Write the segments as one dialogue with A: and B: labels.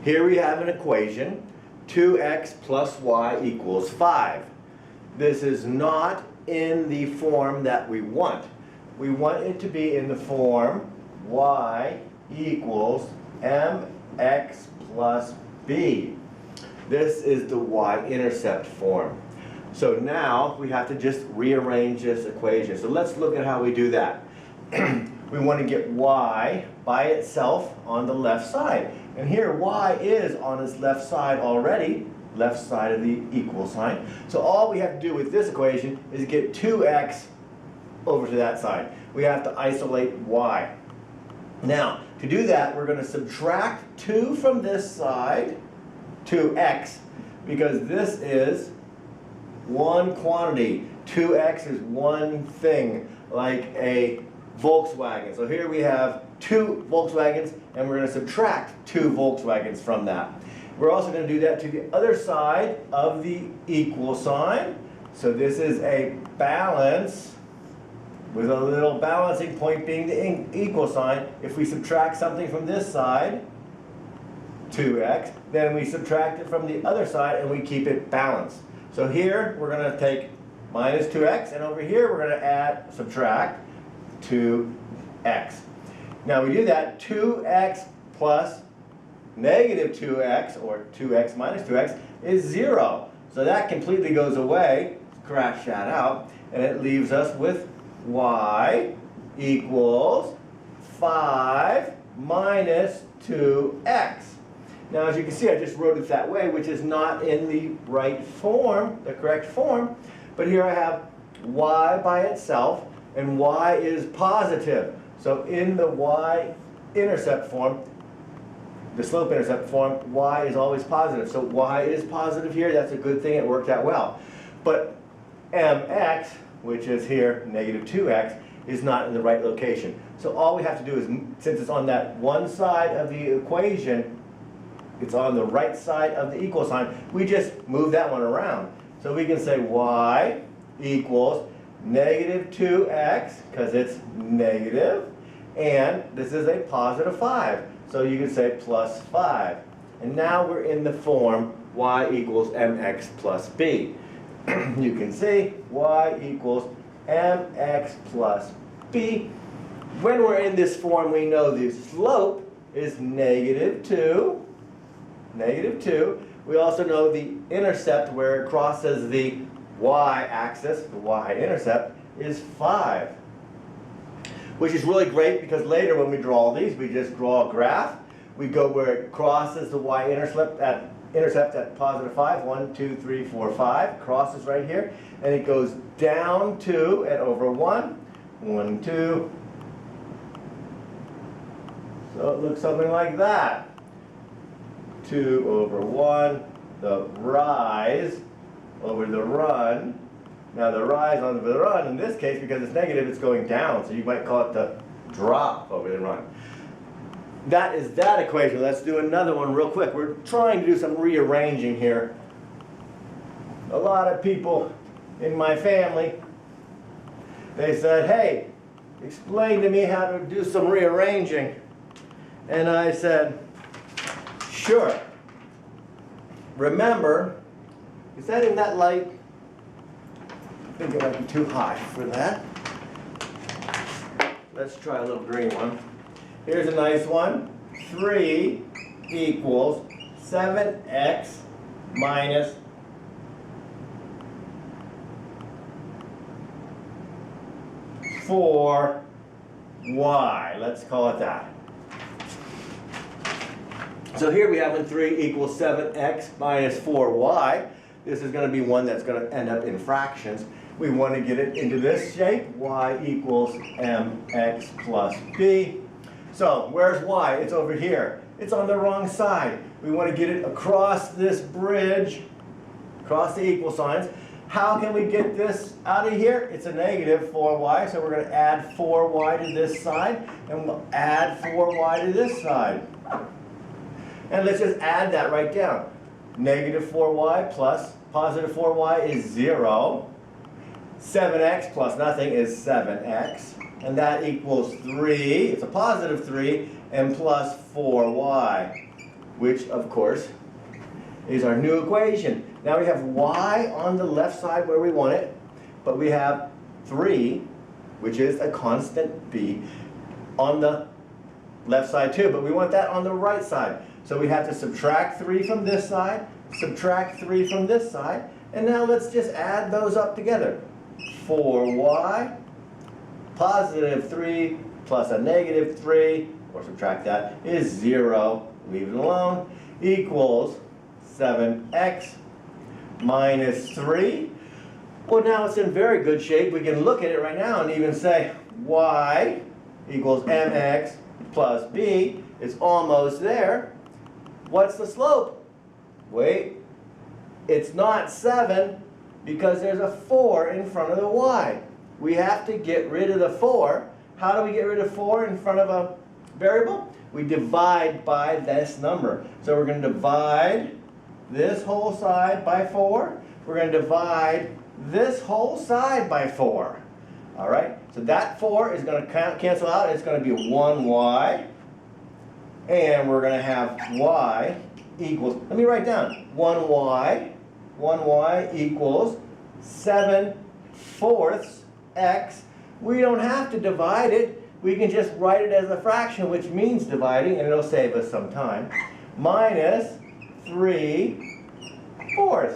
A: Here we have an equation, 2x plus y equals 5. This is not in the form that we want. We want it to be in the form y equals mx plus b. This is the y-intercept form. So now we have to just rearrange this equation. So let's look at how we do that. We want to get y by itself on the left side. And here y is on its left side already, left side of the equal sign. So all we have to do with this equation is get 2x over to that side. We have to isolate y. Now, to do that, we're going to subtract 2 from this side, 2x, because this is one quantity. 2x is one thing, like a Volkswagen. So here we have 2 Volkswagens, and we're going to subtract 2 Volkswagens from that. We're also going to do that to the other side of the equal sign. So this is a balance, with a little balancing point being the equal sign. If we subtract something from this side, 2x, then we subtract it from the other side and we keep it balanced. So here we're going to take minus 2x, and over here we're going to subtract 2x. Now we do that, 2x plus negative 2x, or 2x minus 2x, is 0. So that completely goes away, scratch that out, and it leaves us with y equals 5 minus 2x. Now as you can see, I just wrote it that way, which is not in the right form, the correct form. But here I have y by itself, and y is positive. So in the y-intercept form, the slope-intercept form, y is always positive. So y is positive here. That's a good thing. It worked out well. But mx, which is here negative 2x, is not in the right location. So all we have to do is, since it's on that one side of the equation, it's on the right side of the equal sign, we just move that one around. So we can say y equals negative 2x, because it's negative, and this is a positive 5. So you can say plus 5. And now we're in the form y equals mx plus b. You can see y equals mx plus b. When we're in this form, we know the slope is negative 2. Negative 2. We also know the intercept, where it crosses the y-axis, the y-intercept, is 5. Which is really great, because later when we draw these, we just draw a graph. We go where it crosses the y-intercept at positive 5. 1, 2, 3, 4, 5. Crosses right here. And it goes down 2 and over 1. 1, 2. So it looks something like that. 2 over 1. The rise over the run. Now the rise over the run, in this case, because it's negative, it's going down. So you might call it the drop over the run. That is that equation. Let's do another one real quick. We're trying to do some rearranging here. A lot of people in my family, they said, hey, explain to me how to do some rearranging. And I said, sure. Remember, is that in that light? I think it might be too high for that. Let's try a little green one. Here's a nice one. 3 equals 7x minus 4y. Let's call it that. So here we have when 3 equals 7x minus 4y. This is going to be one that's going to end up in fractions. We want to get it into this shape, y equals mx plus b. So where's y? It's over here. It's on the wrong side. We want to get it across this bridge, across the equal signs. How can we get this out of here? It's a negative 4y, so we're going to add 4y to this side, and we'll add 4y to this side. And let's just add that right down. Negative 4y plus positive 4y is 0. 7x plus nothing is 7x. And that equals 3. It's a positive 3 and plus 4y. which of course is our new equation. Now we have y on the left side where we want it, but we have 3, which is a constant b, on the left side too, but we want that on the right side. So we have to subtract 3 from this side, subtract 3 from this side, and now let's just add those up together. 4y, positive 3 plus a negative 3, or subtract that, is 0, leave it alone, equals 7x minus 3. Well, now it's in very good shape. We can look at it right now and even say y equals mx plus b. It's almost there. What's the slope? Wait, it's not 7 because there's a 4 in front of the y. We have to get rid of the 4. How do we get rid of 4 in front of a variable? We divide by this number. So we're going to divide this whole side by 4. We're going to divide this whole side by 4. All right? So that 4 is going to cancel out. It's going to be 1y. And we're going to have y equals, let me write down, 1y equals 7/4 x. We don't have to divide it. We can just write it as a fraction, which means dividing, and it'll save us some time, minus 3/4.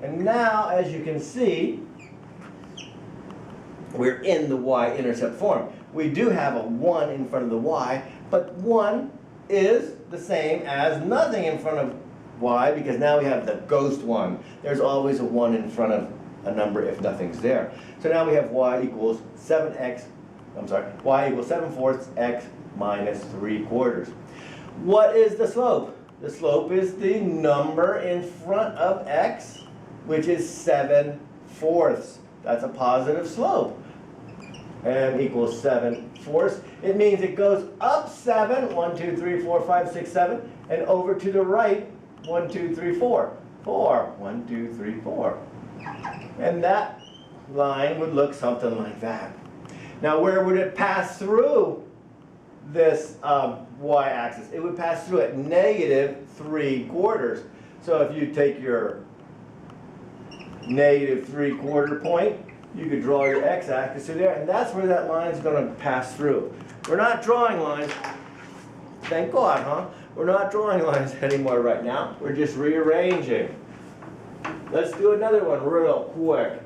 A: And now, as you can see, we're in the y-intercept form. We do have a 1 in front of the y, but 1 is the same as nothing in front of y, because now we have the ghost 1. There's always a 1 in front of a number if nothing's there. So now we have y equals 7/4 x minus 3/4. What is the slope? The slope is the number in front of x, which is 7/4. That's a positive slope. M equals 7/4. It means it goes up 7, 1, 2, 3, 4, 5, 6, 7, and over to the right, 1, 2, 3, 4. 4, 1, 2, 3, 4. And that line would look something like that. Now where would it pass through this y-axis? It would pass through at -3/4. So if you take your -3/4 point, you could draw your x-axis through there, and that's where that line is going to pass through. We're not drawing lines. Thank God, huh? We're not drawing lines anymore right now. We're just rearranging. Let's do another one real quick.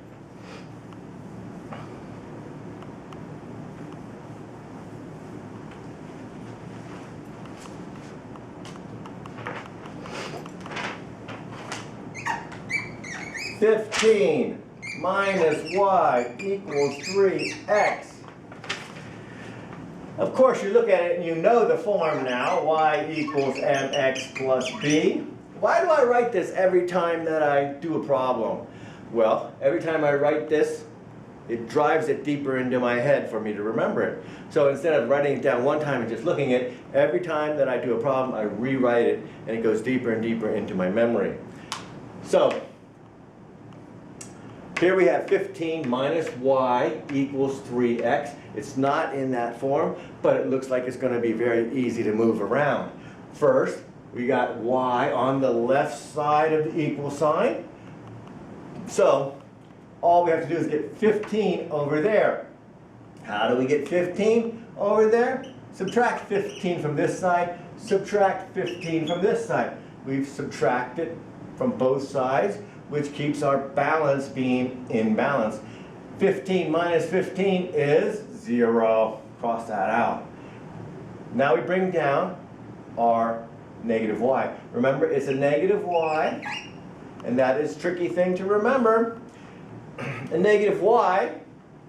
A: (15) minus y equals 3x. Of course, you look at it and you know the form now, y equals mx plus b. Why do I write this every time that I do a problem? Well, every time I write this, it drives it deeper into my head for me to remember it. So instead of writing it down one time and just looking at it, every time that I do a problem, I rewrite it, and it goes deeper and deeper into my memory. So, here we have 15 minus y equals 3x. It's not in that form, but it looks like it's going to be very easy to move around. First, we got y on the left side of the equal sign. So, all we have to do is get 15 over there. How do we get 15 over there? Subtract 15 from this side, subtract 15 from this side. We've subtracted from both sides, which keeps our balance beam in balance. 15 minus 15 is 0. Cross that out. Now we bring down our negative y. Remember, it's a negative y, and that is a tricky thing to remember. A negative y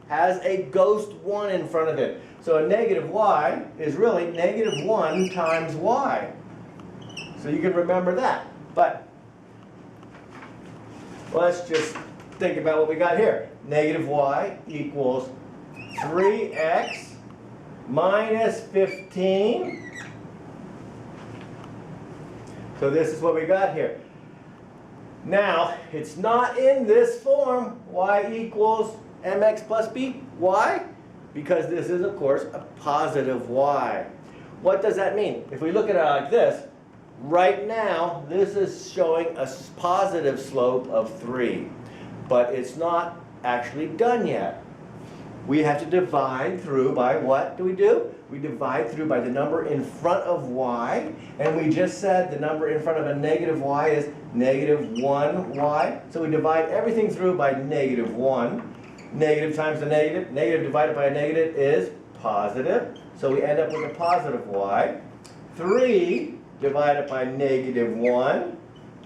A: has a ghost 1 in front of it. So a negative y is really negative 1 times y. So you can remember that. But let's just think about what we got here. Negative y equals 3x minus 15. So this is what we got here. Now, it's not in this form, y equals mx plus b. Why? Because this is, of course, a positive y. What does that mean? If we look at it like this, Right now, this is showing a positive slope of 3, but it's not actually done yet. We have to divide through by what do? We divide through by the number in front of y, and we just said the number in front of a negative y is negative 1y. So we divide everything through by negative 1. Negative times the negative, negative divided by a negative is positive. So we end up with a positive y. 3 divided by negative 1,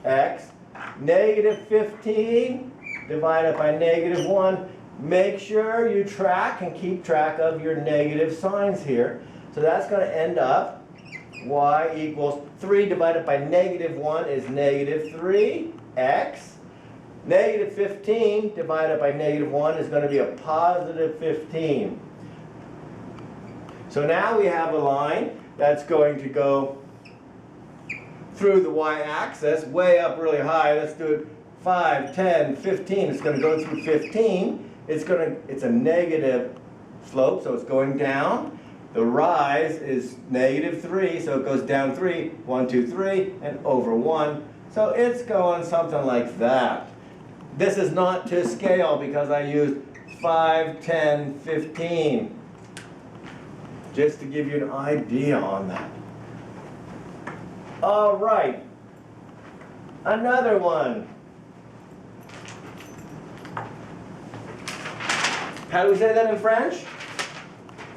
A: x. Negative 15 divided by negative 1. Make sure you track and keep track of your negative signs here. So that's going to end up y equals 3 divided by negative 1 is negative 3x. Negative 15 divided by negative 1 is going to be a positive 15. So now we have a line that's going to go through the y-axis, way up really high. Let's do it 5, 10, 15. It's going to go through 15. It's a negative slope, so it's going down. The rise is negative 3, so it goes down 3, 1, 2, 3, and over 1. So it's going something like that. This is not to scale because I used 5, 10, 15. Just to give you an idea on that. All right. Another one. How do we say that in French?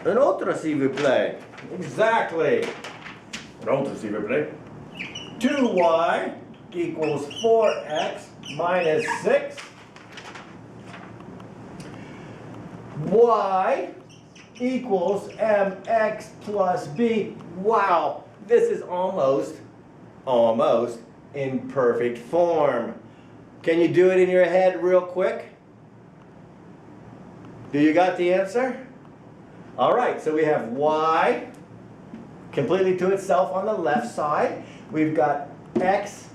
A: Un autre, s'il vous plaît. Exactly. Un autre, s'il vous plaît. 2y equals 4x minus 6. Y equals mx plus b. Wow, this is almost in perfect form. Can you do it in your head real quick? Do you got the answer? All right, so we have y completely to itself on the left side. We've got x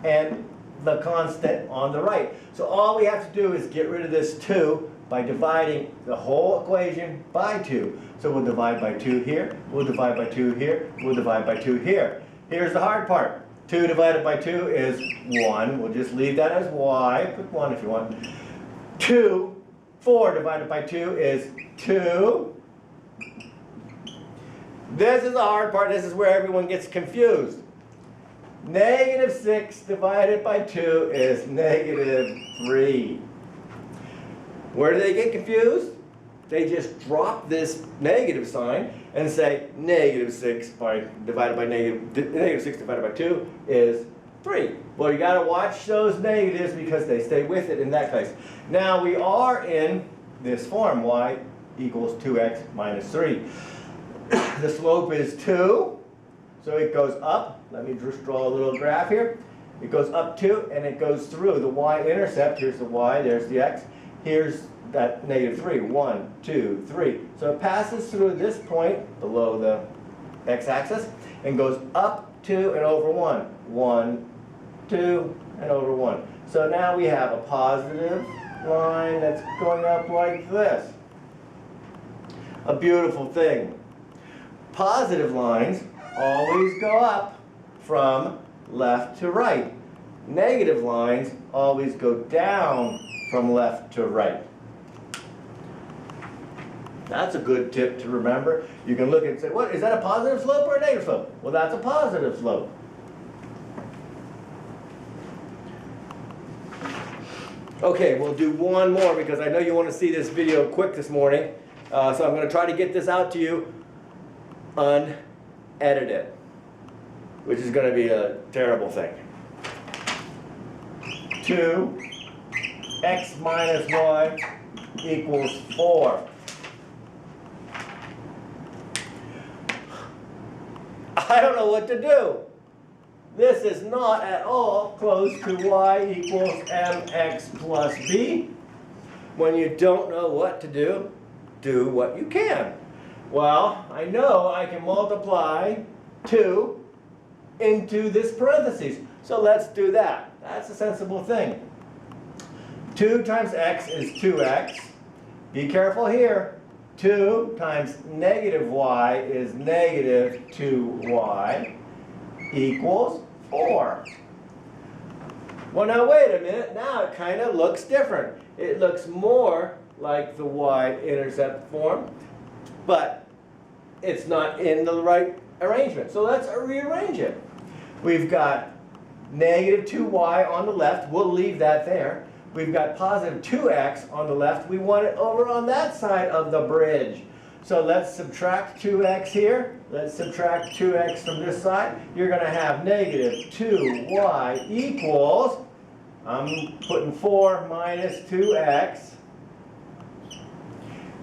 A: and the constant on the right. So all we have to do is get rid of this 2 by dividing the whole equation by 2. So we'll divide by 2 here, we'll divide by 2 here, we'll divide by 2 here. Here's the hard part. 2 divided by 2 is 1. We'll just leave that as y. Put 1 if you want. 4 divided by 2 is 2. This is the hard part. This is where everyone gets confused. Negative 6 divided by 2 is negative 3. Where do they get confused? They just drop this negative sign and say negative 6 divided by negative 6 divided by 2 is 3. Well, you got to watch those negatives because they stay with it in that case. Now we are in this form, y equals 2x minus 3. The slope is 2, so it goes up. Let me just draw a little graph here. It goes up 2 and it goes through the y-intercept. Here's the y, there's the x. Here's that negative 3, 1, 2, 3. So it passes through this point below the x-axis and goes up 2 and over 1. 1, 2, and over 1. So now we have a positive line that's going up like this. A beautiful thing. Positive lines always go up from left to right. Negative lines always go down from left to right. That's a good tip to remember. You can look and say, what, is that a positive slope or a negative slope? Well, that's a positive slope. Okay, we'll do one more because I know you want to see this video quick this morning. So I'm going to try to get this out to you unedited, which is going to be a terrible thing. 2x minus y equals 4. I don't know what to do. This is not at all close to y equals mx plus b. When you don't know what to do what you can. Well, I know I can multiply 2 into this parentheses. So let's do that. That's a sensible thing. 2 times x is 2x. Be careful here. 2 times negative y is negative 2y. equals 4. Well, now wait a minute. Now it kind of looks different. It looks more like the y-intercept form, but it's not in the right arrangement. So let's rearrange it. We've got negative 2y on the left. We'll leave that there. We've got positive 2x on the left. We want it over on that side of the bridge. So let's subtract 2x here. Let's subtract 2x from this side. You're going to have negative 2y equals, I'm putting 4 minus 2x.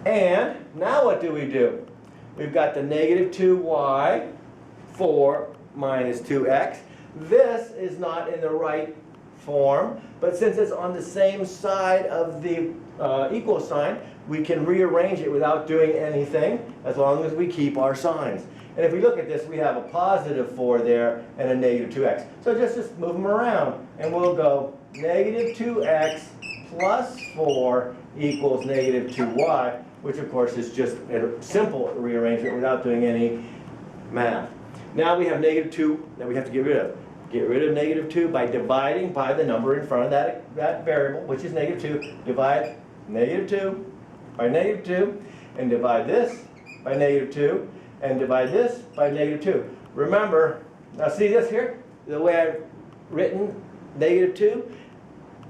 A: And now what do we do? We've got the negative 2y, 4 minus 2x. This is not in the right form, but since it's on the same side of the equal sign, we can rearrange it without doing anything as long as we keep our signs. And if we look at this, we have a positive 4 there and a negative 2x. So just move them around and we'll go negative 2x plus 4 equals negative 2y, which of course is just a simple rearrangement without doing any math. Now we have negative 2 that we have to get rid of. Get rid of negative 2 by dividing by the number in front of that variable, which is negative 2. Divide negative 2 by negative 2, and divide this by negative 2, and divide this by negative 2. Remember, now see this here? The way I've written negative 2?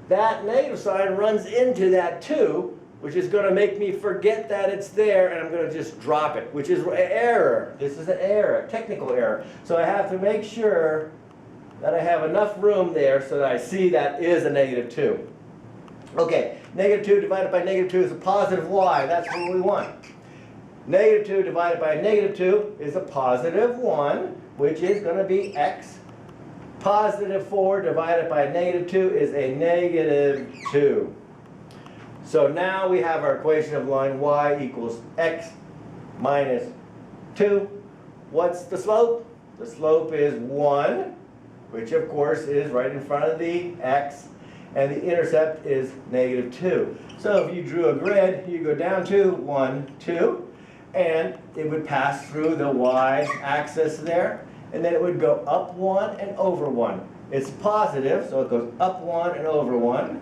A: That negative sign runs into that 2, which is going to make me forget that it's there, and I'm going to just drop it, which is an error. This is an error, a technical error. So I have to make sure that I have enough room there so that I see that is a negative 2. Okay, negative 2 divided by negative 2 is a positive y. That's what we want. Negative 2 divided by negative 2 is a positive 1, which is going to be x. Positive 4 divided by negative 2 is a negative 2. So now we have our equation of line y equals x minus 2. What's the slope? The slope is 1, which of course is right in front of the x, and the intercept is negative 2. So if you drew a grid, you go down to 1, 2, and it would pass through the y-axis there, and then it would go up 1 and over 1. It's positive, so it goes up 1 and over 1,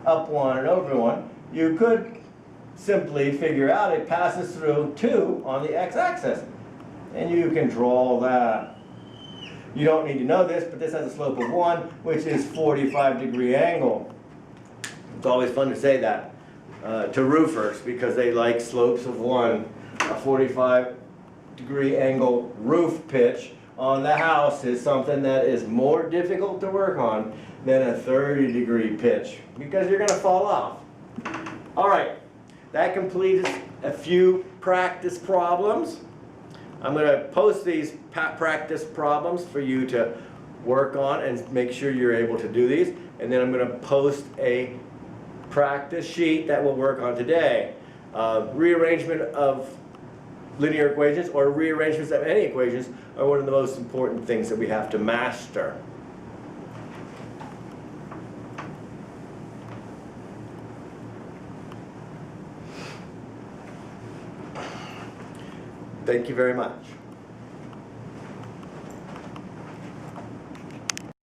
A: up 1 and over 1. You could simply figure out it passes through 2 on the x-axis, and you can draw that. You don't need to know this, but this has a slope of 1, which is 45-degree angle. It's always fun to say that to roofers because they like slopes of 1. A 45-degree angle roof pitch on the house is something that is more difficult to work on than a 30-degree pitch because you're going to fall off. All right, that completes a few practice problems. I'm going to post these practice problems for you to work on and make sure you're able to do these. And then I'm going to post a practice sheet that we'll work on today. Rearrangement of linear equations or rearrangements of any equations are one of the most important things that we have to master. Thank you very much.